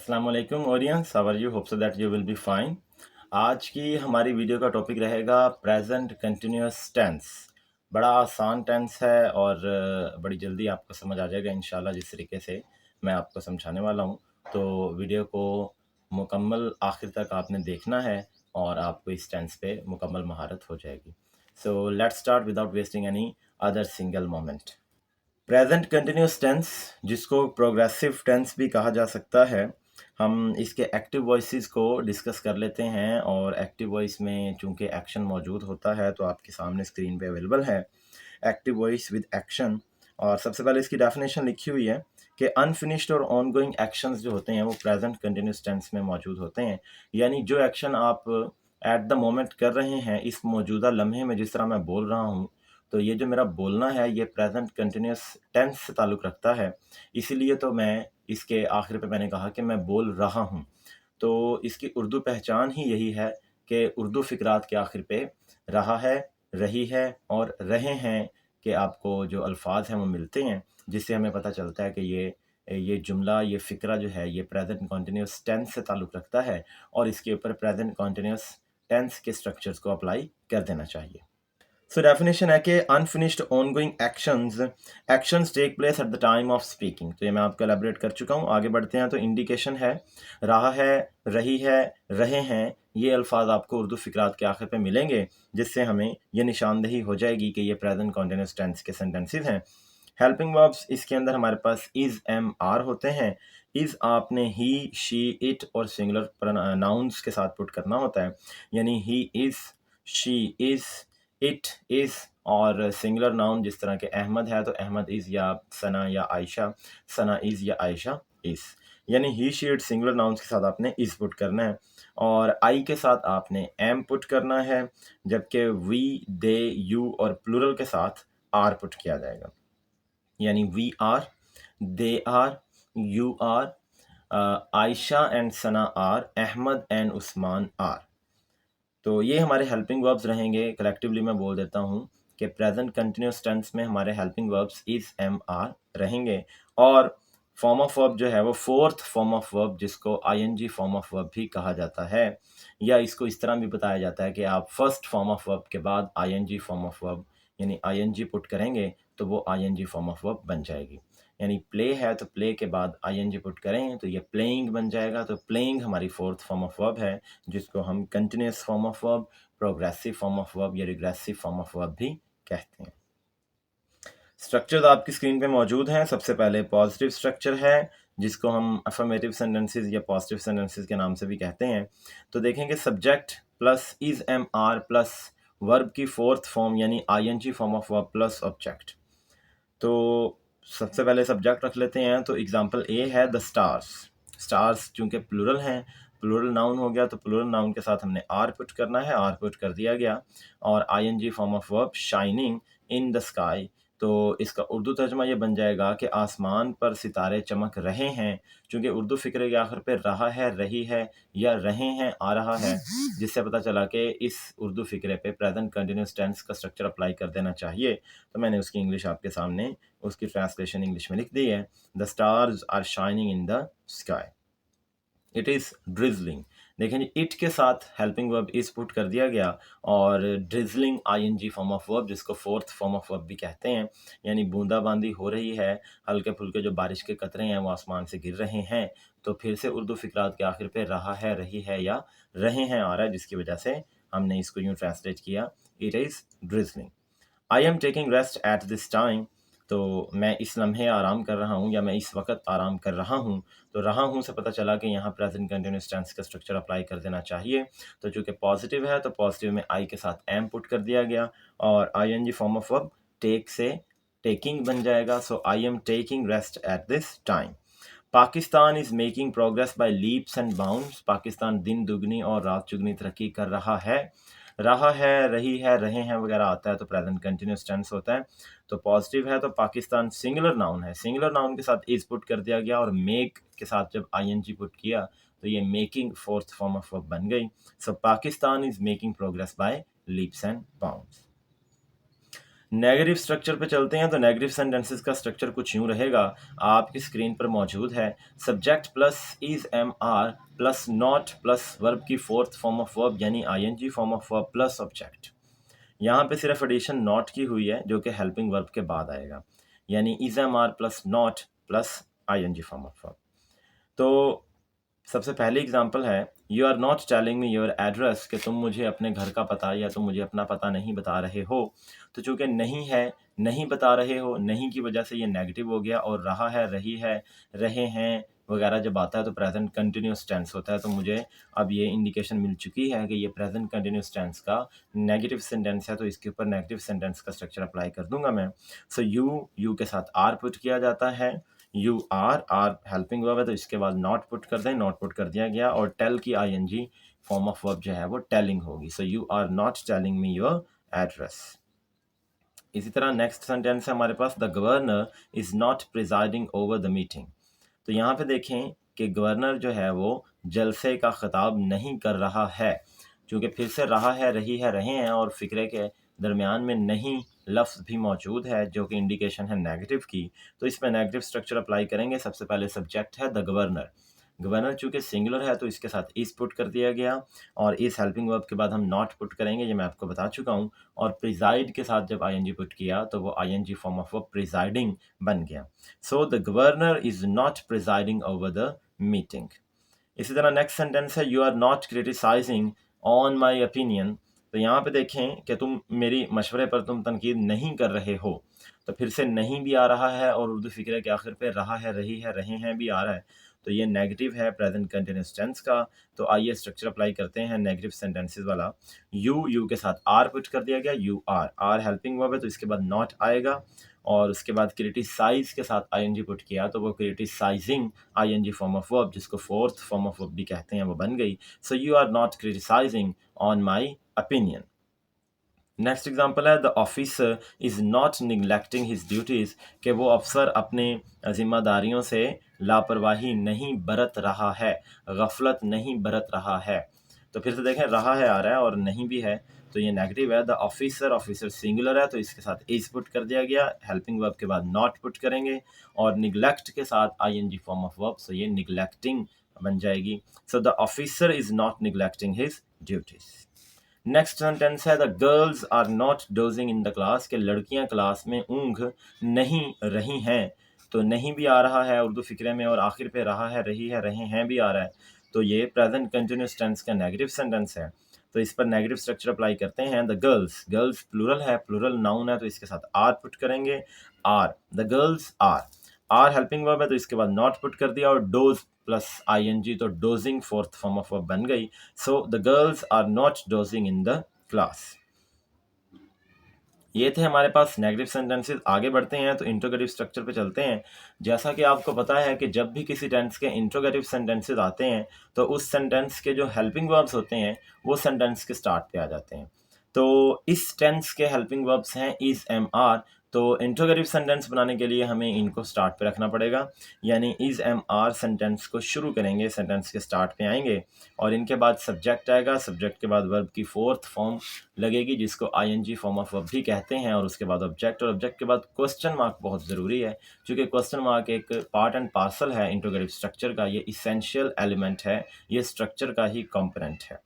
अस्सलाम वालेकुम audience, how are you? Hope so that you will be fine. आज की हमारी वीडियो का टॉपिक रहेगा प्रेजेंट कंटिन्यूअस टेंस। बड़ा आसान टेंस है और बड़ी जल्दी आपको समझ आ जाएगा इंशाल्लाह, जिस तरीके से मैं आपको समझाने वाला हूँ। तो वीडियो को मुकम्मल आखिर तक आपने देखना है और आपको इस टेंस पे मुकम्मल महारत हो जाएगी। So let's start without wasting any other single moment. Present continuous tense, जिसको प्रोग्रेसिव टेंस भी कहा जा सकता है, हम इसके एक्टिव वॉइसेस को डिस्कस कर लेते हैं। और एक्टिव वॉइस में चूंकि एक्शन मौजूद होता है तो आपके सामने स्क्रीन पे अवेलेबल है एक्टिव वॉइस विद एक्शन। और सबसे पहले इसकी डेफिनेशन लिखी हुई है कि अनफिनिश्ड और ऑनगोइंग एक्शंस जो होते हैं वो प्रेजेंट कंटिन्यूस टेंस में मौजूद होते हैं। यानी जो एक्शन आप एट द मोमेंट कर रहे हैं, इस मौजूदा लम्हे में, जिस तरह मैं बोल रहा हूँ, तो ये जो मेरा बोलना है ये प्रेजेंट कंटिन्यूस टेंस से ताल्लुक़ रखता है। इसीलिए तो मैं इसके आखिर पे मैंने कहा कि मैं बोल रहा हूँ। तो इसकी उर्दू पहचान ही यही है कि उर्दू फ़िक़रात के आखिर पे रहा है, रही है और रहे हैं के आपको जो अल्फ़ाज़ हैं वो मिलते हैं, जिससे हमें पता चलता है कि ये जुमला, ये फ़िक्रा जो है ये प्रेजेंट कंटिन्यूअस टेंस से ताल्लुक़ रखता है और इसके ऊपर प्रेजेंट कंटिन्यूअस टेंस के स्ट्रक्चर्स को अप्लाई कर देना चाहिए। सो डेफिनेशन है कि unfinished ongoing actions take place at the time of speaking. तो ये मैं आपको एलेबरेट कर चुका हूँ। आगे बढ़ते हैं तो इंडिकेशन है रहा है, रही है, रहे हैं, ये अल्फाज आपको उर्दू फ़िक़रात के आखिर पे मिलेंगे, जिससे हमें ये निशानदही हो जाएगी कि ये प्रेजेंट कंटिन्यूअस टेंस के सेंटेंसेस हैं। हेल्पिंग वर्ब्स, इसके अंदर हमारे पास इज़, एम, आर होते हैं। इज़ आपने ही, शी, इट और सिंगुलर नाउन्स के साथ पुट करना होता है। यानी he is, she is, it is. और सिंगुलर नाउन जिस तरह के अहमद है तो अहमद इज़ या सना या आयशा, सना इज़ या आयशा इज़। यानी ही, शी, इट सिंगुलर नाउन्स के साथ आपने इज़ पुट करना है और आई के साथ आपने एम पुट करना है, जबकि वी, दे, यू और प्लूरल के साथ आर पुट किया जाएगा। यानी we are, they are, you are, Ayesha and Sana are, Ahmed and Usman are. तो ये हमारे हेल्पिंग वर्ब्स रहेंगे। कलेक्टिवली मैं बोल देता हूँ कि प्रेजेंट कंटिन्यूअस टेंस में हमारे helping verbs is, am, are रहेंगे। और फॉर्म ऑफ वर्ब जो है वो फोर्थ फॉर्म ऑफ वर्ब, जिसको आईएनजी फॉर्म ऑफ वर्ब भी कहा जाता है, या इसको इस तरह भी बताया जाता है कि आप फर्स्ट फॉर्म ऑफ वर्ब के बाद आईएनजी फॉर्म ऑफ वर्ब यानी आईएनजी पुट करेंगे तो वो आईएनजी फॉर्म ऑफ वर्ब बन जाएगी। यानी प्ले है तो प्ले के बाद आईएनजी पुट करें तो ये प्लेइंग बन जाएगा। तो प्लेइंग हमारी फोर्थ फॉर्म ऑफ वर्ब है, जिसको हम continuous form of verb, progressive form of verb या रिग्रेसिव फॉर्म ऑफ वर्ब भी कहते हैं। स्ट्रक्चर्स आपकी स्क्रीन पे मौजूद हैं। सबसे पहले पॉजिटिव स्ट्रक्चर है, जिसको हम अफर्मेटिव सेंटेंसेस या पॉजिटिव सेंटेंसेस के नाम से भी कहते हैं। तो देखेंगे subject plus is, am, are plus verb की फोर्थ फॉर्म यानी ING form of verb plus object. तो सबसे पहले सब्जेक्ट रख लेते हैं। तो एग्जांपल ए है द स्टार्स। स्टार्स चूंकि प्लूरल हैं, प्लूरल नाउन हो गया, तो प्लूरल नाउन के साथ हमने आर पुट करना है, आर पुट कर दिया गया। और ING form of verb shining in the sky. तो इसका उर्दू तर्जमा ये बन जाएगा कि आसमान पर सितारे चमक रहे हैं। चूंकि उर्दू फ़िक्रे के आखिर पे रहा है, रही है या रहे हैं आ रहा है, जिससे पता चला कि इस उर्दू फ़िक्रे पे प्रेजेंट कंटिन्यूअस टेंस का स्ट्रक्चर अप्लाई कर देना चाहिए। तो मैंने उसकी इंग्लिश आपके सामने, उसकी ट्रांसलेशन इंग्लिश में लिख दी है। The stars are shining in the sky. It is drizzling. देखें जी, इट के साथ हेल्पिंग वर्ब इज पुट कर दिया गया और drizzling ING form of verb, जिसको फोर्थ फॉर्म ऑफ वर्ब भी कहते हैं। यानी बूंदाबांदी हो रही है, हल्के फुल्के जो बारिश के कतरे हैं वो आसमान से गिर रहे हैं। तो फिर से उर्दू फ़िक़रात के आखिर पे रहा है, रही है या रहे हैं आ रहा है, जिसकी वजह से हमने इसको यूँ ट्रांसलेट किया, it is drizzling. I am taking rest at this time. तो मैं इस लम्हे आराम कर रहा हूँ या मैं इस वक्त आराम कर रहा हूँ। तो रहा हूँ से पता चला कि यहाँ प्रेजेंट कंटिन्यूअस टेंस का स्ट्रक्चर अप्लाई कर देना चाहिए। तो चूँकि पॉजिटिव है तो पॉजिटिव में आई के साथ एम पुट कर दिया गया और ING form of verb take से टेकिंग बन जाएगा। So I am taking rest at this time. Pakistan is making progress by leaps and bounds. Pakistan दिन दुगनी और रात चुगनी तरक्की कर रहा है। रहा है, रही है, रहे हैं वगैरह आता है तो प्रेजेंट कंटिन्यूअस टेंस होता है। तो पॉजिटिव है तो पाकिस्तान सिंगुलर नाउन है, सिंगुलर नाउन के साथ इज पुट कर दिया गया और मेक के साथ जब आईएनजी पुट किया तो ये making fourth form of verb बन गई। So Pakistan is making progress by leaps and bounds. Negative structure पे चलते हैं तो नेगेटिव सेंटेंसेस का स्ट्रक्चर कुछ यूं रहेगा, आपकी स्क्रीन पर मौजूद है। Subject plus is am are plus not plus verb की फोर्थ फॉर्म ऑफ वर्ब यानी ING form of verb plus object. यहाँ पे सिर्फ एडिशन नॉट की हुई है जो कि हेल्पिंग वर्ब के बाद आएगा, यानी is am are plus not plus ING form of verb. तो सबसे पहली एग्जांपल है, you are not telling me your address, कि तुम मुझे अपने घर का पता या तुम मुझे अपना पता नहीं बता रहे हो। तो चूंकि नहीं है, नहीं बता रहे हो, नहीं की वजह से ये नेगेटिव हो गया, और रहा है, रही है, रहे हैं वगैरह जब आता है तो प्रेजेंट कंटिन्यूस टेंस होता है। तो मुझे अब ये इंडिकेशन मिल चुकी है कि ये प्रेजेंट कंटिन्यूस टेंस का नेगेटिव सेंटेंस है, तो इसके ऊपर नेगेटिव सेंटेंस का स्ट्रक्चर अप्लाई कर दूंगा मैं। सो यू के साथ आर पुट किया जाता है, यू आर हेल्पिंग वर्ब है तो इसके बाद नॉट पुट कर दें, नॉट पुट कर दिया गया, और टेल की आईएनजी फॉर्म ऑफ वर्ब जो है वो टेलिंग होगी। So you are not telling me your address. इसी तरह नेक्स्ट सेंटेंस है हमारे पास, the governor is not presiding over the meeting. तो यहाँ पे देखें कि गवर्नर जो है वो जलसे का खिताब नहीं कर रहा है, क्योंकि फिर से रहा है, रही है, रहे हैं, और फिक्रे के दरमियान में नहीं लफ्ज़ भी मौजूद है जो कि इंडिकेशन है नेगेटिव की। तो इसमें नेगेटिव स्ट्रक्चर अप्लाई करेंगे। सबसे पहले सब्जेक्ट है द गवर्नर, गवर्नर चूँकि सिंगुलर है तो इसके साथ इस पुट कर दिया गया, और इस हेल्पिंग वर्ब के बाद हम नॉट पुट करेंगे, ये मैं आपको बता चुका हूँ। और प्रिजाइड के साथ जब आईएनजी पुट किया तो वो ING form of verb presiding बन गया। So the governor is not presiding over the meeting. इसी तरह नेक्स्ट सेंटेंस है, you are not criticising on my opinion. तो यहाँ पे देखें कि तुम मेरी मशवरे पर तुम तनकीद नहीं कर रहे हो। तो फिर से नहीं भी आ रहा है, और उर्दू फिक्रे के आखिर पे रहा है, रही है, रहे हैं भी आ रहा है। तो ये नेगेटिव है प्रेजेंट कंटिन्यूअस टेंस का। तो आइए स्ट्रक्चर अप्लाई करते हैं नेगेटिव सेंटेंसेस वाला। यू के साथ आर पुट कर दिया गया, यू आर हेल्पिंग वर्ब है तो इसके बाद नॉट आएगा, और उसके बाद क्रिटिसाइज के साथ आईएनजी पुट किया तो वो criticising ING form of verb, जिसको फोर्थ फॉर्म ऑफ वर्ब भी कहते हैं, वो बन गई। So you are not criticising on my opinion. Next example है, the officer is not neglecting his duties, कि वो अफसर अपने जिम्मेदारियों से लापरवाही नहीं बरत रहा है, गफलत नहीं बरत रहा है। तो फिर से देखें, रहा है आ रहा है और नहीं भी है, तो ये नेगेटिव है। द ऑफिसर सिंगुलर है तो इसके साथ इज पुट कर दिया गया, हेल्पिंग वर्ब के बाद नॉट पुट करेंगे, और निगलेक्ट के साथ ING form of verb, so ये निगलेक्टिंग बन जाएगी। So the officer is not neglecting his duties. Next sentence है, the girls are not dozing in the class, के लड़कियां क्लास में ऊँघ नहीं रही हैं। तो नहीं भी आ रहा है उर्दू फिक्रे में, और आखिर पे रहा है, रही है, रहे हैं भी आ रहा है। तो ये प्रेजेंट कंटिन्यूस टेंस का नेगेटिव सेंटेंस है। तो इस पर नेगेटिव स्ट्रक्चर अप्लाई करते हैं। द गर्ल्स, गर्ल्स प्लूरल है, प्लूरल नाउन है तो इसके साथ आर पुट करेंगे, are, the girls are helping verb है तो इसके बाद नॉट पुट कर दिया, और डोज प्लस आईएनजी तो dozing fourth form of verb बन गई। So the girls are not dozing in the class. ये थे हमारे पास नेगेटिव सेंटेंसेस। आगे बढ़ते हैं तो इंट्रोगेटिव स्ट्रक्चर पे चलते हैं। जैसा कि आपको पता है कि जब भी किसी टेंस के इंट्रोगेटिव सेंटेंसेस आते हैं तो उस सेंटेंस के जो हेल्पिंग वर्ब्स होते हैं वो सेंटेंस के स्टार्ट पे आ जाते हैं। तो इस टेंस के हेल्पिंग वर्ब्स हैं इज, एम, आर। तो इंट्रोगेटिव सेंटेंस बनाने के लिए हमें इनको स्टार्ट पे रखना पड़ेगा, यानी इज, एम, आर सेंटेंस को शुरू करेंगे, सेंटेंस के स्टार्ट पे आएंगे, और इनके बाद सब्जेक्ट आएगा, सब्जेक्ट के बाद वर्ब की फोर्थ फॉर्म लगेगी जिसको आईएनजी फॉर्म ऑफ वर्ब भी कहते हैं, और उसके बाद ऑब्जेक्ट, और ऑब्जेक्ट के बाद क्वेश्चन मार्क बहुत ज़रूरी है, क्योंकि क्वेश्चन मार्क एक पार्ट एंड पार्सल है इंट्रोगेटिव स्ट्रक्चर का, ये इसेंशियल एलिमेंट है, ये स्ट्रक्चर का ही कंपोनेंट है।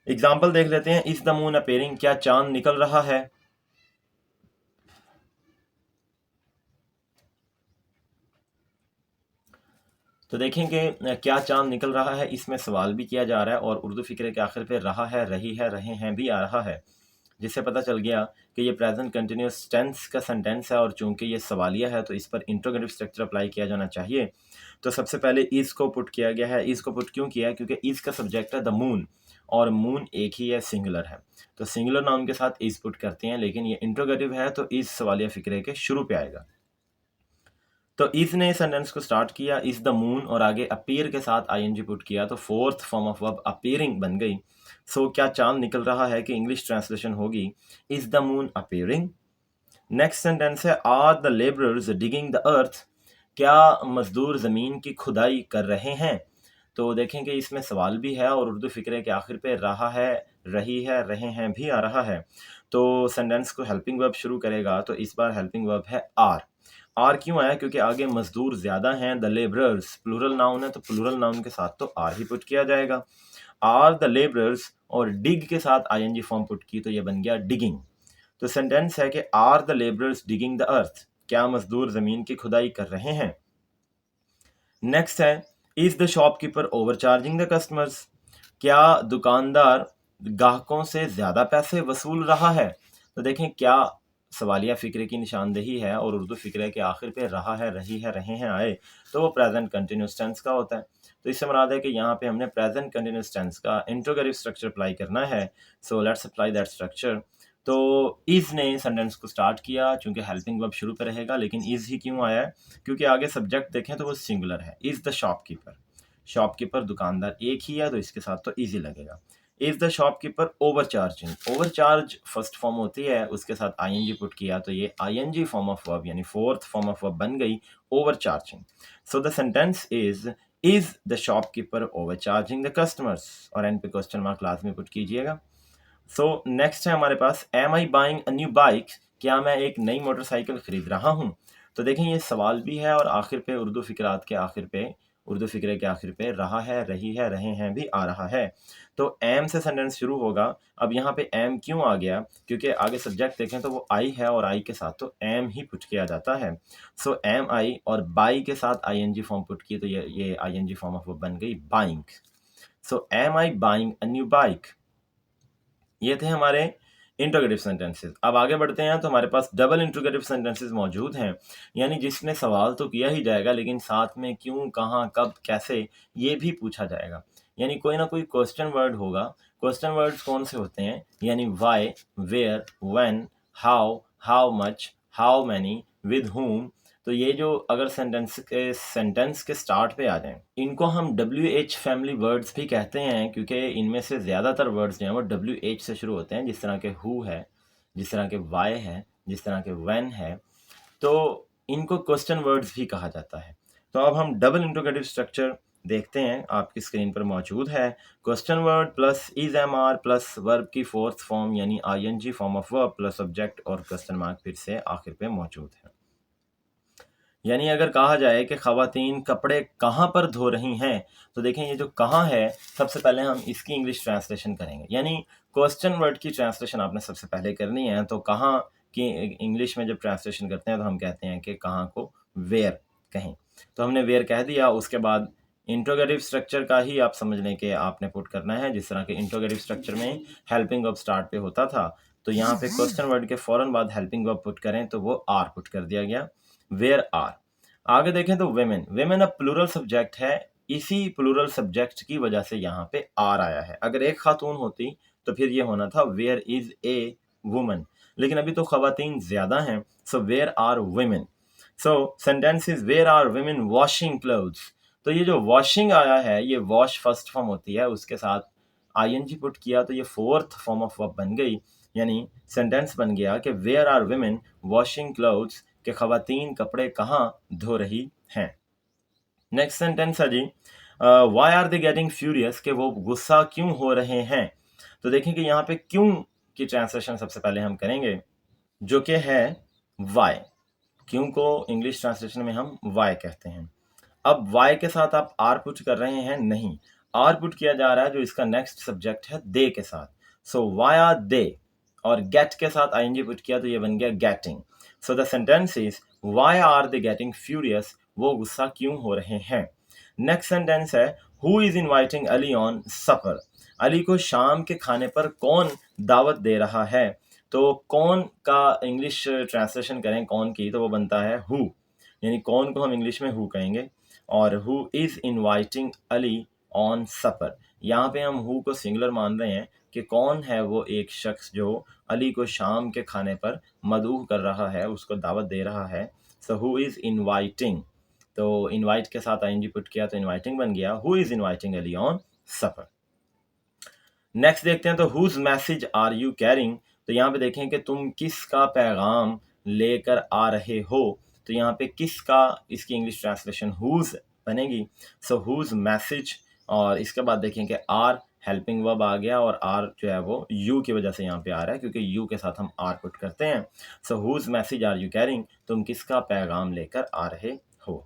एग्जाम्पल देख लेते हैं, इज द मून अपीयरिंग, क्या चांद निकल रहा है। तो देखेंगे क्या चांद निकल रहा है, इसमें सवाल भी किया जा रहा है, और उर्दू फिक्रे के आखिर पे रहा है, रही है, रहे हैं भी आ रहा है, जिससे पता चल गया कि ये प्रेजेंट कंटिन्यूस टेंस का सेंटेंस है, और चूंकि ये सवालिया है तो इस पर इंट्रोगेटिव स्ट्रक्चर अप्लाई किया जाना चाहिए। तो सबसे पहले इज को पुट किया गया है। इज को पुट क्यों किया है? क्योंकि इज का सब्जेक्ट है द मून, और मून एक ही है, सिंगुलर है, तो सिंगुलर नाउन के साथ इज पुट करते हैं, लेकिन ये इंट्रोगेटिव है तो इज सवालिया फिक्रे के शुरू पे आएगा। तो इज ने सेंटेंस को स्टार्ट किया, इज द मून, और आगे अपीयर के साथ आईएनजी पुट किया तो fourth form of verb appearing बन गई। सो क्या चांद निकल रहा है कि इंग्लिश ट्रांसलेशन होगी is the moon appearing. Next sentence है, are the labourers digging the earth, क्या मजदूर जमीन की खुदाई कर रहे हैं। तो देखें कि इसमें सवाल भी है और उर्दू फ़िक्रे के आखिर पे रहा है, रही है, रहे हैं भी आ रहा है। तो सेंटेंस को हेल्पिंग वर्ब शुरू करेगा तो इस बार हेल्पिंग वर्ब है आर। आर क्यों आया? क्योंकि आगे मज़दूर ज़्यादा हैं, द लेबरर्स प्लूरल नाउन है तो प्लूरल नाउन के साथ तो आर ही पुट किया जाएगा। आर द लेबरर्स और डिग के साथ आईएनजी फॉर्म पुट की तो ये बन गया डिगिंग। तो सेंटेंस है कि are the labourers digging the earth, क्या मजदूर जमीन की खुदाई कर रहे हैं। नेक्स्ट है is the shopkeeper overcharging the customers, क्या दुकानदार ग्राहकों से ज्यादा पैसे वसूल रहा है। तो देखें क्या सवालिया फिक्रे की निशानदेही है और उर्दू फिक्रे के आखिर पे रहा है, रही है, रहे हैं आए तो वो प्रेजेंट कंटिन्यूस टेंस का होता है। तो इससे मुराद है कि यहाँ पे हमने प्रेजेंट कंटिन्यूस टेंस का इंट्रोगेटिव स्ट्रक्चर अप्लाई करना है। So let's apply that structure. तो इज ने सेंटेंस को स्टार्ट किया, चूंकि हेल्पिंग वर्ब शुरू पे रहेगा, लेकिन इज ही क्यों आया है? क्योंकि आगे सब्जेक्ट देखें तो वो सिंगुलर है, इज द शॉपकीपर। शॉपकीपर दुकानदार एक ही है तो इसके साथ तो इजी लगेगा। Is the shopkeeper overcharging, overcharge first form होती है, उसके साथ आईएनजी पुट किया तो ये आईएनजी फॉर्म ऑफ वर्ब यानी फोर्थ फॉर्म ऑफ वर्ब बन गई overcharging. So the sentence is the shopkeeper overcharging the customers, और एंड पे क्वेश्चन मार्क लाजमी पुट कीजिएगा। सो नेक्स्ट है हमारे पास am I buying a new bike, क्या मैं एक नई मोटरसाइकिल खरीद रहा हूँ। तो देखें ये सवाल भी है और आखिर पे उर्दू फिक्रात के आखिर पे, उर्दू फिक्रे के आखिर पे रहा है, रही है, रहे हैं भी आ रहा है। तो एम से सेंटेंस शुरू होगा। अब यहाँ पे एम क्यों आ गया? क्योंकि आगे सब्जेक्ट देखें तो वो आई है और आई के साथ तो एम ही पुट किया जाता है। सो एम आई और बाई के साथ I N G form put की तो ये I N G form of वो बन गई buying. So am I buying a new bike. ये थे हमारे इंट्रोगेटिव सेंटेंसेस। अब आगे बढ़ते हैं तो हमारे पास डबल इंट्रोगेटिव सेंटेंसेस मौजूद हैं, यानी जिसमें सवाल तो किया ही जाएगा लेकिन साथ में क्यों, कहाँ, कब, कैसे ये भी पूछा जाएगा। यानी कोई ना कोई क्वेश्चन वर्ड होगा। क्वेश्चन वर्ड्स कौन से होते हैं? यानी why, where, when, how much, how many, with whom. तो ये जो अगर सेंटेंस के स्टार्ट पे आ जाएं, इनको हम WH फैमिली वर्ड्स भी कहते हैं, क्योंकि इनमें से ज़्यादातर वर्ड्स जो हैं वो WH से शुरू होते हैं, जिस तरह के हु है, जिस तरह के वाई है, जिस तरह के व्हेन है। तो इनको क्वेश्चन वर्ड्स भी कहा जाता है। तो अब हम डबल इंट्रोगेटिव स्ट्रक्चर देखते हैं, आपकी स्क्रीन पर मौजूद है। Question word plus is am are plus verb की फोर्थ फॉर्म यानी ING form of verb plus subject और क्वेश्चन मार्क फिर से आखिर पे मौजूद है। यानी अगर कहा जाए कि ख़वातीन कपड़े कहाँ पर धो रही हैं, तो देखें ये जो कहाँ है, सबसे पहले हम इसकी इंग्लिश ट्रांसलेशन करेंगे। यानी क्वेश्चन वर्ड की ट्रांसलेशन आपने सबसे पहले करनी है। तो कहाँ की इंग्लिश में जब ट्रांसलेशन करते हैं तो हम कहते हैं कि कहाँ को वेयर कहें। तो हमने वेयर कह दिया, उसके बाद इंट्रोगेटिव स्ट्रक्चर का ही आप समझ लें कि आपने पुट करना है। जिस तरह के इंट्रोगेटिव स्ट्रक्चर में हेल्पिंग वर्ब स्टार्ट पे होता था, तो यहाँ पे क्वेश्चन वर्ड के फ़ौरन बाद हेल्पिंग वर्ब पुट करें तो वो आर पुट कर दिया गया, वेयर आर। आगे देखें तो वेमेन, वेमेन अब प्लूरल सब्जेक्ट है, इसी प्लूरल सब्जेक्ट की वजह से यहाँ पे आर आया है। अगर एक खातून होती तो फिर ये होना था वेयर इज ए वुमन, लेकिन अभी तो खवातीन ज्यादा हैं, so where are women. So sentence is where are women washing clothes. तो ये जो वॉशिंग आया है, ये वॉश फर्स्ट फॉर्म होती है, उसके साथ आईएनजी पुट किया तो ये फोर्थ फॉर्म ऑफ वर्ब बन गई। यानी सेंटेंस बन गया कि where are women washing clothes, कि खवातीन कपड़े कहाँ धो रही हैं। नेक्स्ट सेंटेंस है जी why are they getting furious, कि वो गुस्सा क्यों हो रहे हैं। तो देखें कि यहाँ पे क्यों की ट्रांसलेशन सबसे पहले हम करेंगे, जो कि है वाई। क्यों को इंग्लिश ट्रांसलेशन में हम वाई कहते हैं। अब वाई के साथ आप आर पुट कर रहे हैं? नहीं, आर पुट किया जा रहा है जो इसका नेक्स्ट सब्जेक्ट है दे के साथ। सो वाई आर दे, और गेट के साथ आईएनजी पुट किया तो ये बन गया getting. So the sentence is why are they getting furious, वो गुस्सा क्यों हो रहे हैं। नेक्स्ट सेंटेंस है who is inviting Ali on supper, Ali को शाम के खाने पर कौन दावत दे रहा है। तो कौन का इंग्लिश ट्रांसलेशन करें कौन की, तो वो बनता है हु, यानी कौन को हम इंग्लिश में हु कहेंगे। और who is inviting Ali on supper, यहाँ पे हम हु को सिंगुलर मान रहे हैं कि कौन है वो एक शख्स जो अली को शाम के खाने पर मदऊह कर रहा है, उसको दावत दे रहा है। सो हु इज इनवाइटिंग, तो इनवाइट के साथ आईएनजी पुट किया तो इनवाइटिंग बन गया, who is inviting Ali on सफर। नेक्स्ट देखते हैं तो whose message are you carrying. तो यहाँ पे देखें कि तुम किसका पैगाम लेकर आ रहे हो। तो यहाँ पे किसका, इसकी इंग्लिश ट्रांसलेशन हुज बनेगी। सो हुज मैसेज, और इसके बाद देखें कि आर हेल्पिंग वर्ब आ गया और आर जो है वो यू की वजह से यहाँ पे आ रहा है क्योंकि यू के साथ हम आर पुट करते हैं। So whose message are you carrying, तुम किसका पैगाम लेकर आ रहे हो।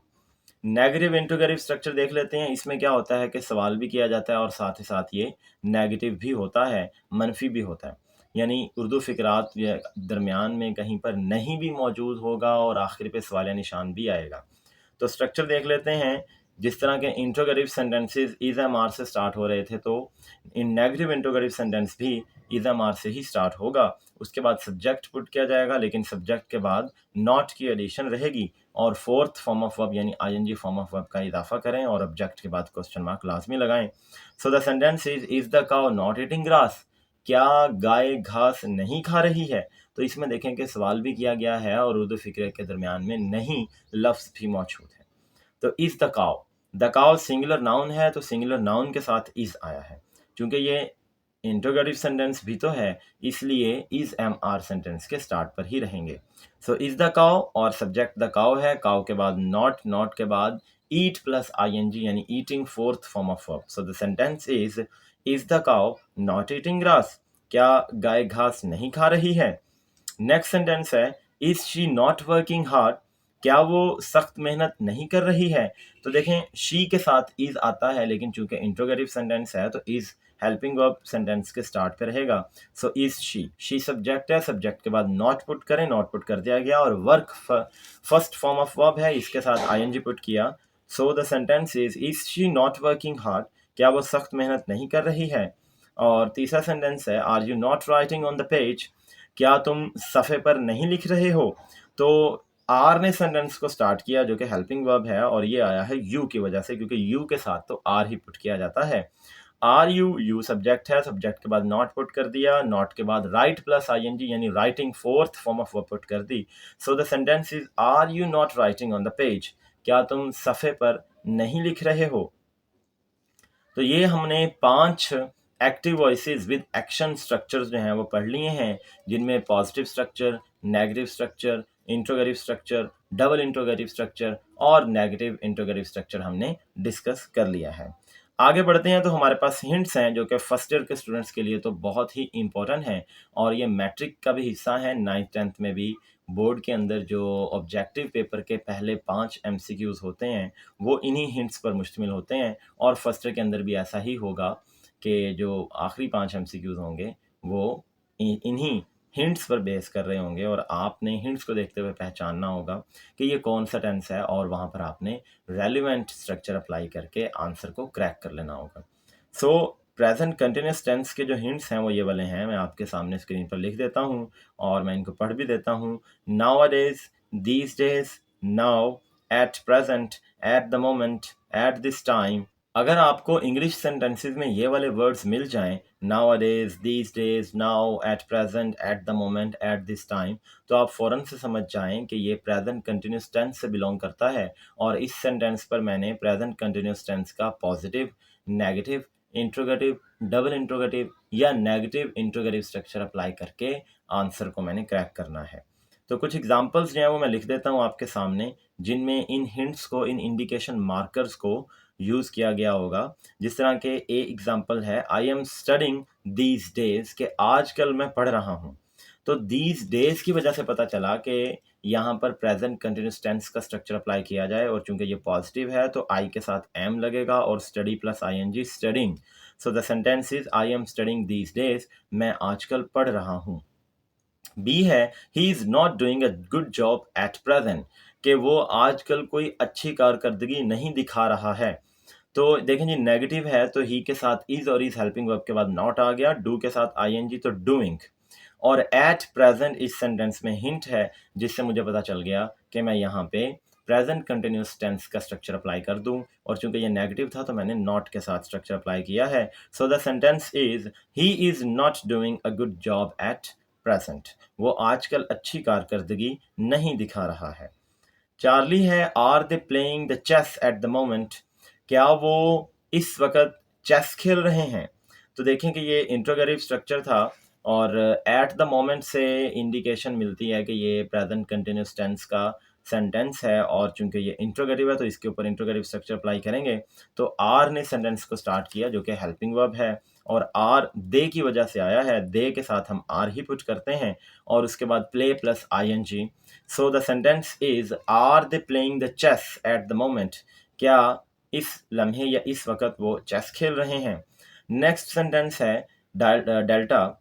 नेगेटिव इंट्रोगेटिव स्ट्रक्चर देख लेते हैं। इसमें क्या होता है कि सवाल भी किया जाता है और साथ ही साथ ये नेगेटिव भी होता है, मनफी भी होता है। यानी उर्दू फ़िक़रात या दरमियान में कहीं पर नहीं भी मौजूद होगा और आखिर पे सवालिया निशान भी आएगा। तो स्ट्रक्चर देख लेते हैं। जिस तरह के interrogative sentences is am are से स्टार्ट हो रहे थे, तो इन नेगेटिव इंट्रोगेटिव सेंटेंस भी इज़ एम आर से ही स्टार्ट होगा। उसके बाद सब्जेक्ट पुट किया जाएगा, लेकिन सब्जेक्ट के बाद नॉट की एडिशन रहेगी और फोर्थ फॉर्म ऑफ वर्ब यानी आईएनजी फॉर्म ऑफ वर्ब का इजाफा करें और ऑब्जेक्ट के बाद क्वेश्चन मार्क लाजमी लगाएं। सो the sentence is the cow not eating grass, क्या गाय घास नहीं खा रही है। तो इसमें देखें कि सवाल भी किया गया है और उर्दू फिक्रे के दरमियान में नहीं लफ्ज़ भी मौजूद है। तो is the cow singular noun है, तो सिंगुलर नाउन के साथ इज आया है। चूंकि ये इंट्रोगेटिव सेंटेंस भी तो है, इसलिए इज एम आर सेंटेंस के स्टार्ट पर ही रहेंगे। सो इज द काउ और सब्जेक्ट द काउ है, काउ के बाद नॉट के बाद ईट प्लस आईएनजी यानी eating fourth form of verb. So the sentence is the cow not eating grass, क्या गाय घास नहीं खा रही है। नेक्स्ट सेंटेंस है is she not working hard, क्या वो सख्त मेहनत नहीं कर रही है। तो देखें शी के साथ इज आता है, लेकिन चूंकि इंट्रोगेटिव सेंटेंस है तो इज हेल्पिंग वर्ब सेंटेंस के स्टार्ट पे रहेगा। सो इज शी सब्जेक्ट है, सब्जेक्ट के बाद नॉट पुट करें, नॉट पुट कर दिया गया और work first form of verb है, इसके साथ आईएनजी पुट किया। सो the sentence is she not working hard, क्या वो सख्त मेहनत नहीं कर रही है। और तीसरा सेंटेंस है are you not writing on the page, क्या तुम सफ़े पर नहीं लिख रहे हो। तो आर ने सेंटेंस को स्टार्ट किया जो कि हेल्पिंग वर्ब है और ये आया है यू की वजह से, क्योंकि यू के साथ तो आर ही पुट किया जाता है। आर यू सब्जेक्ट है, सब्जेक्ट के बाद नॉट पुट कर दिया, नॉट के बाद राइट प्लस आईएनजी यानी writing fourth form of verb put कर दी। So the sentence is are you not writing on the page, क्या तुम सफ़े पर नहीं लिख रहे हो। तो ये हमने 5 active voices with action structures जो हैं वो पढ़ लिए हैं, जिनमें positive structure, negative structure, interrogative structure, double interrogative structure और नेगेटिव इंट्रोगेटिव स्ट्रक्चर हमने डिस्कस कर लिया है। आगे बढ़ते हैं तो हमारे पास हिंट्स हैं जो कि फर्स्ट ईयर के स्टूडेंट्स के लिए तो बहुत ही इंपॉर्टेंट हैं और ये मैट्रिक का भी हिस्सा है। 9th 10th में भी बोर्ड के अंदर जो ऑब्जेक्टिव पेपर के पहले 5 एमसीक्यूज होते हैं वो इन्हीं हिंट्स पर मुश्तमिल होते हैं और फर्स्ट ईयर के अंदर भी ऐसा ही होगा कि जो आखिरी 5 एमसीक्यूज होंगे वो इन्हीं हिंट्स पर बेस कर रहे होंगे और आपने हिंट्स को देखते हुए पहचानना होगा कि ये कौन सा टेंस है और वहाँ पर आपने रेलिवेंट स्ट्रक्चर अप्लाई करके आंसर को क्रैक कर लेना होगा। सो प्रेजेंट कंटिन्यूस टेंस के जो हिंट्स हैं वो ये वाले हैं, मैं आपके सामने स्क्रीन पर लिख देता हूँ और मैं इनको पढ़ भी देता हूँ। Nowadays, these days, now, at present, eight the moment, eight this time. अगर आपको इंग्लिश सेंटेंसेस में ये वाले वर्ड्स मिल जाएं, nowadays, these days, now, at present, eight the moment, eight this time, तो आप फ़ौरन से समझ जाएं कि ये प्रेजेंट कंटिन्यूस टेंस से बिलोंग करता है और इस सेंटेंस पर मैंने प्रेजेंट कंटिन्यूस टेंस का positive, negative, interrogative, double interrogative या नेगेटिव इंट्रोगेटिव स्ट्रक्चर अप्लाई करके आंसर को मैंने क्रैक करना है। तो कुछ एग्जांपल्स जो हैं वो मैं लिख देता हूँ आपके सामने, जिनमें इन हिंट्स को, इन इंडिकेशन मार्कर्स को यूज़ किया गया होगा। जिस तरह के ए एग्जांपल है, आई एम स्टडिंग दीज डेज, के आजकल मैं पढ़ रहा हूँ। तो दीज डेज की वजह से पता चला कि यहाँ पर प्रेजेंट कंटिन्यूस टेंस का स्ट्रक्चर अप्लाई किया जाए और चूंकि ये पॉजिटिव है तो आई के साथ एम लगेगा और study plus ING studying. So the sentence is I am studying these days, मैं आजकल पढ़ रहा हूँ। बी है he is not doing a good job at present, कि वो आजकल कोई अच्छी कारकर्दगी नहीं दिखा रहा है। तो देखें जी, नेगेटिव है तो ही के साथ इज और इज हेल्पिंग वर्ब के बाद नॉट आ गया, डू के साथ आईएनजी तो डूइंग, और एट प्रेजेंट इस सेंटेंस में हिंट है जिससे मुझे पता चल गया कि मैं यहाँ पे प्रेजेंट कंटिन्यूस टेंस का स्ट्रक्चर अप्लाई कर दूं और चूंकि ये नेगेटिव था तो मैंने नॉट के साथ स्ट्रक्चर अप्लाई किया है। सो the sentence is he is not doing a good job at present, वो आजकल अच्छी कारकर्दगी नहीं दिखा रहा है। चार्ली है, are they playing the chess at the moment, क्या वो इस वक्त चेस खेल रहे हैं। तो देखें कि ये इंट्रोगेटिव स्ट्रक्चर था और एट द मोमेंट से इंडिकेशन मिलती है कि ये प्रेजेंट कंटिन्यूस टेंस का सेंटेंस है और चूंकि ये इंट्रोगेटिव है तो इसके ऊपर इंट्रोगेटिव स्ट्रक्चर अप्लाई करेंगे। तो आर ने सेंटेंस को स्टार्ट किया जो कि हेल्पिंग वर्ब है, और आर दे की वजह से आया है, दे के साथ हम आर ही पुट करते हैं और उसके बाद play plus ING। So the sentence is are they playing the chess at the moment, क्या इस लम्हे या इस वक्त वो चेस खेल रहे हैं। नेक्स्ट सेंटेंस है delta,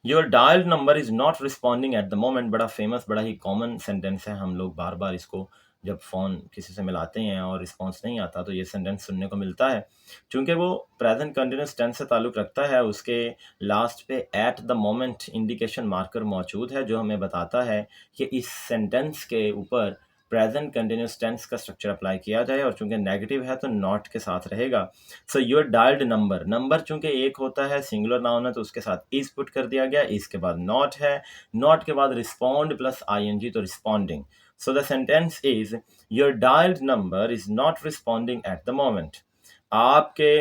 your dialled number is not responding eight the moment. बड़ा फेमस, बड़ा ही कॉमन सेंटेंस है, हम लोग बार बार इसको जब फ़ोन किसी से मिलाते हैं और रिस्पॉन्स नहीं आता तो ये सेंटेंस सुनने को मिलता है। चूंकि वो प्रेजेंट कंटिन्यूस टेंस से ताल्लुक़ रखता है, उसके लास्ट पे eight the moment indication marker मौजूद है जो हमें बताता है कि इस सेंटेंस के ऊपर प्रेजेंट कंटिन्यूस टेंस का स्ट्रक्चर अप्लाई किया जाए, और चूंकि नेगेटिव है तो नॉट के साथ रहेगा। So your dialled number, number चूंकि एक होता है, सिंगुलर नाउन है तो उसके साथ इज पुट कर दिया गया, इसके बाद नॉट है, नॉट के बाद रिस्पॉन्ड प्लस ING तो responding. So the sentence is your dialled number is not responding eight the moment. आपके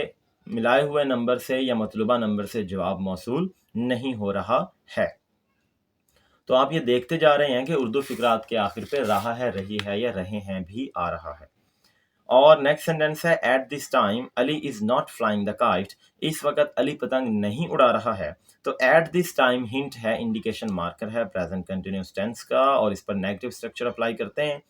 मिलाए हुए नंबर से या मतलूबा नंबर से जवाब मौसूल नहीं हो रहा है। तो आप ये देखते जा रहे हैं कि उर्दू फिकरात के आखिर पे रहा है, रही है या रहे हैं भी आ रहा है। और नेक्स्ट सेंटेंस है eight this time Ali is not flying the kite, इस वक्त अली पतंग नहीं उड़ा रहा है। तो एट दिस टाइम हिंट है, इंडिकेशन मार्कर है प्रेजेंट कंटिन्यूस टेंस का, और इस पर नेगेटिव स्ट्रक्चर अप्लाई करते हैं।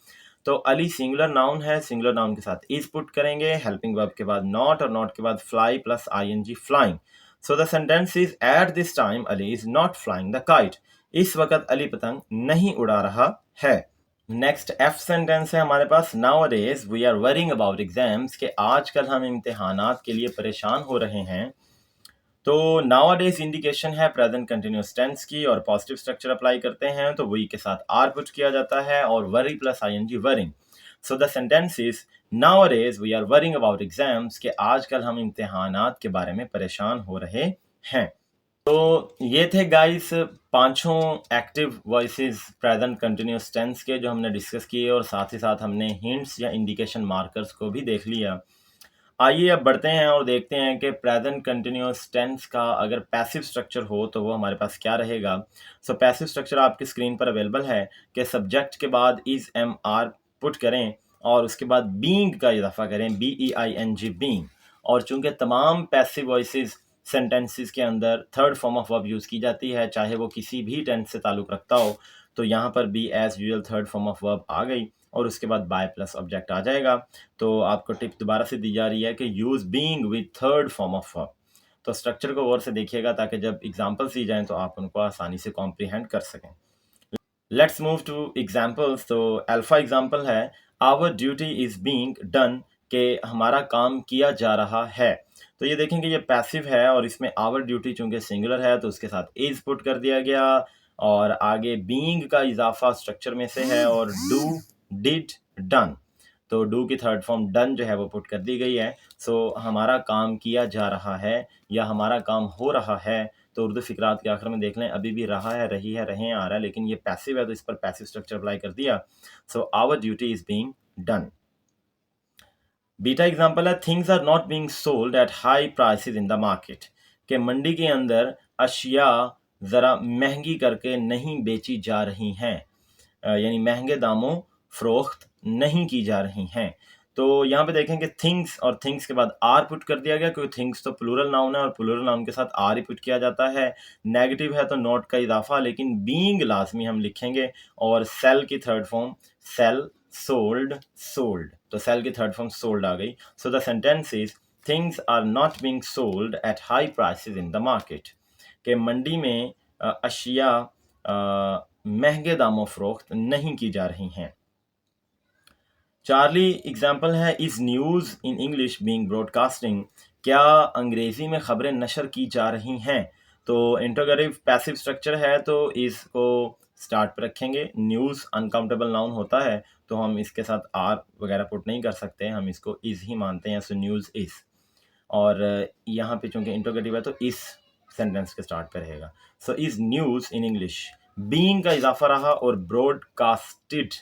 तो अली सिंगुलर नाउन है, सिंगुलर नाउन के साथ इज पुट करेंगे, हेल्पिंग वर्ब के बाद नॉट और नॉट के बाद fly plus ING flying. So the sentence is eight this time Ali is not flying the kite, इस वक्त अली पतंग नहीं उड़ा रहा है। नेक्स्ट F सेंटेंस है हमारे पास, nowadays we are worrying about exams, के आजकल हम इम्तिहानात के लिए परेशान हो रहे हैं। तो नाउअडेज इंडिकेशन है प्रेजेंट कंटिन्यूस टेंस की, और पॉजिटिव स्ट्रक्चर अप्लाई करते हैं तो वी के साथ आर पुट किया जाता है और worry plus ING worrying. So the sentence is nowadays we are worrying about exams, के आजकल हम इम्तिहानात के बारे में परेशान हो रहे हैं। तो ये थे गाइस पांचों active voices present continuous tense के जो हमने डिस्कस किए, और साथ ही साथ हमने हिंट्स या इंडिकेशन मार्कर्स को भी देख लिया। आइए अब बढ़ते हैं और देखते हैं कि प्रेजेंट कंटिन्यूस टेंस का अगर पैसिव स्ट्रक्चर हो तो वो हमारे पास क्या रहेगा। सो पैसिव स्ट्रक्चर आपकी स्क्रीन पर अवेलेबल है कि सब्जेक्ट के बाद इज MR पुट करें और उसके बाद बीइंग का इजाफा करें, BEING बीइंग। और चूंकि तमाम पैसिव वॉइसेस सेंटेंसेस के अंदर third form of verb use की जाती है, चाहे वो किसी भी टेंस से ताल्लुक़ रखता हो, तो यहाँ पर भी as usual third form of verb आ गई और उसके बाद बाय प्लस ऑब्जेक्ट आ जाएगा। तो आपको टिप दोबारा से दी जा रही है कि use being with third form of verb. तो स्ट्रक्चर को गौर से देखिएगा ताकि जब एग्जाम्पल्स दी जाएँ तो आप उनको आसानी से कॉम्प्रीहेंड कर सकें। Let's move to examples. तो अल्फा एग्जाम्पल है, our duty is being done, के हमारा काम किया जा रहा है। तो ये देखेंगे ये पैसिव है और इसमें आवर ड्यूटी चूंकि सिंगुलर है तो उसके साथ इज पुट कर दिया गया, और आगे बीइंग का इजाफा स्ट्रक्चर में से है, और डू डिड डन, तो डू की थर्ड फॉर्म डन जो है वो पुट कर दी गई है। सो हमारा काम किया जा रहा है या हमारा काम हो रहा है। तो उर्दू फिकरात के आखिर में देख लें, अभी भी रहा है, रही है, रहे आ रहा है, लेकिन ये पैसिव है तो इस पर पैसिव स्ट्रक्चर अप्लाई कर दिया। So our duty is being done. बीटा एग्जाम्पल है, things are not being sold at high prices in the market, के मंडी के अंदर अशिया ज़रा महंगी करके नहीं बेची जा रही हैं, यानी महंगे दामों फरोख्त नहीं की जा रही हैं। तो यहाँ पे देखें कि थिंग्स और थिंग्स के बाद आर पुट कर दिया गया, क्योंकि थिंग्स तो प्लूरल नाउन है और प्लूरल नाउन के साथ आर ही पुट किया जाता है। नेगेटिव है तो नॉट का इजाफा, लेकिन बीइंग लाजमी हम लिखेंगे, और सेल की third form sell, sold, sold, तो सेल की थर्ड फॉर्म सोल्ड आ गई। So the sentence is things are not being sold at high prices in the market, के मंडी में अशिया महंगे दामों फरोख्त नहीं की जा रही हैं। चार्ली एग्जाम्पल है, is news in English being broadcasting, क्या अंग्रेज़ी में खबरें नशर की जा रही हैं। तो इंटरोगेटिव पैसिव स्ट्रक्चर है तो इसको स्टार्ट पर रखेंगे। न्यूज़ अनकाउंटेबल नाउन होता है तो हम इसके साथ आर वगैरह पुट नहीं कर सकते, हम इसको इज़ ही मानते हैं। सो न्यूज़ इज़, और यहाँ पे चूंकि इंटरोगेटिव है तो इस सेंटेंस के स्टार्ट पर रहेगा। So is news in English, being का इजाफा रहा, और ब्रॉडकास्टेड,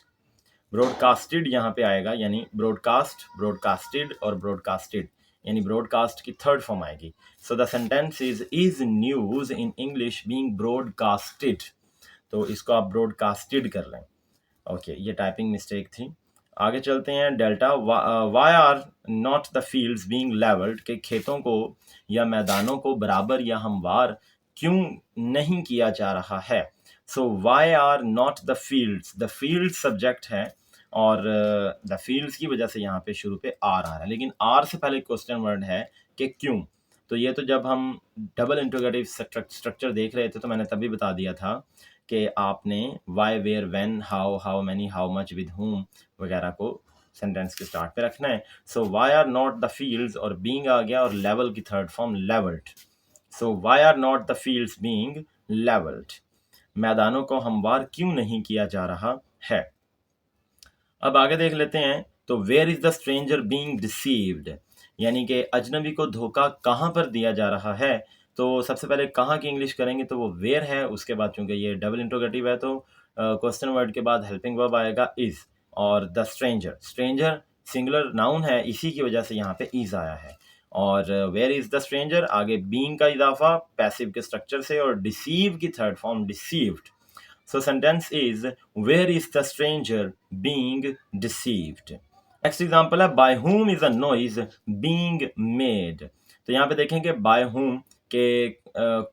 ब्रॉडकास्टेड यहाँ पे आएगा, यानी ब्रॉडकास्ट, ब्रॉडकास्टेड और ब्रॉडकास्टेड, यानी ब्रॉडकास्ट की थर्ड फॉर्म आएगी। सो the sentence is news in English being broadcasted, तो इसको आप ब्रॉडकास्टेड कर लें। ओके, ये टाइपिंग मिस्टेक थी। आगे चलते हैं। Delta, why are not the fields being levelled, के खेतों को या मैदानों को बराबर या हमवार क्यों नहीं किया जा रहा है। So why are not the fields, the field subject है और द फील्ड्स की वजह से यहाँ पे शुरू पे आर आ रहा है, लेकिन आर से पहले क्वेश्चन वर्ड है कि क्यों। तो ये तो जब हम डबल इंट्रोगेटिव स्ट्रक्चर देख रहे थे तो मैंने तभी बता दिया था कि आपने why, where, when, how, how many, how much, with whom वगैरह को सेंटेंस के स्टार्ट पे रखना है। So why are not the fields, और बीइंग आ गया, और लेवल की third form levelled. So why are not the fields being levelled, मैदानों को हमवार क्यों नहीं किया जा रहा है। अब आगे देख लेते हैं। तो where is the stranger being deceived, यानी कि अजनबी को धोखा कहाँ पर दिया जा रहा है। तो सबसे पहले कहाँ की इंग्लिश करेंगे तो वो वेयर है, उसके बाद चूंकि ये डबल इंट्रोगेटिव है तो क्वेश्चन वर्ड के बाद हेल्पिंग वर्ब आएगा इज, और the stranger, stranger singular noun है, इसी की वजह से यहाँ पे इज आया है। और वेयर इज द स्ट्रेंजर, आगे बीइंग का इजाफा पैसिव के स्ट्रक्चर से, और डिसीव की third form deceived. So sentence is, where is the stranger being deceived? Next example है, by whom is a noise being made। तो यहाँ पे देखेंगे by whom के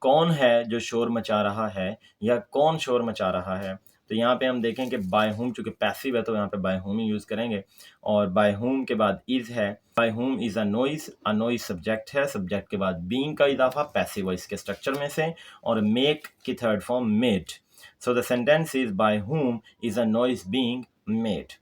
कौन है जो शोर मचा रहा है, या कौन शोर मचा रहा है। तो यहाँ पे हम देखें कि by whom चूंकि पैसिव है तो यहाँ पे by whom ही यूज करेंगे, और by whom के बाद is है। by whom is a noise subject है, सब्जेक्ट के बाद being का इजाफा पैसिव वॉइस के स्ट्रक्चर में से, और make की third form made। So the sentence is, by whom is a noise being made।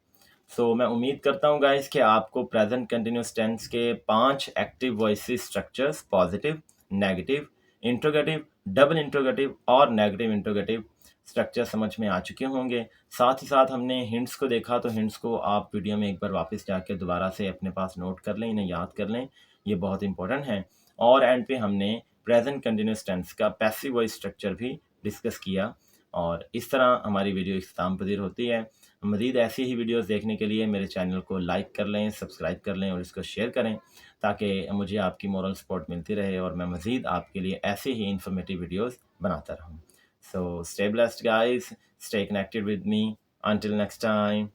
So मैं उम्मीद करता हूँ गाइस कि आपको प्रेजेंट कंटिन्यूस टेंस के 5 active voices structures, positive, negative, interrogative, double interrogative और नेगेटिव इंट्रोगेटिव स्ट्रक्चर समझ में आ चुके होंगे। साथ ही साथ हमने हिंट्स को देखा, तो हिंट्स को आप वीडियो में एक बार वापस जाके दोबारा से अपने पास नोट कर लें, इन्हें याद कर लें, ये बहुत इंपॉर्टेंट है। और एंड पे हमने प्रेजेंट कंटिन्यूस टेंस का पैसिव वॉइस स्ट्रक्चर भी डिस्कस किया, और इस तरह हमारी वीडियो इख्तिताम पजीर होती है। मज़ीद ऐसी ही वीडियोस देखने के लिए मेरे चैनल को लाइक कर लें, सब्सक्राइब कर लें और इसको शेयर करें, ताकि मुझे आपकी मोरल सपोर्ट मिलती रहे और मैं मज़ीद आपके लिए ऐसे ही इंफॉर्मेटिव वीडियोस बनाता रहूँ। So stay blessed guys, stay connected with me, until next time.